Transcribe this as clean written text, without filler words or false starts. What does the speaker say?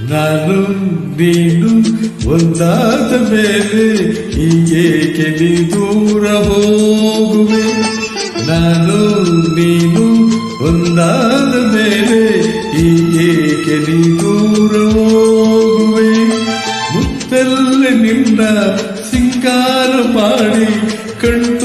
ನಾನು ನೀನು ಒಂದಾದ ಮೇಲೆ ಹೀಗೇಕೆ ನೀ ದೂರ ಹೋಗುವೆ. ನಾನು ನೀನು ಒಂದಾದ ಮೇಲೆ ಹೀಗೇಕೆ ನೀ ದೂರ ಹೋಗುವೆ. ಮುತ್ತಲ್ಲ ನಿನ್ನ ಸಿಂಗಾರ ಮಾಡಿ ಕಣ್ಣು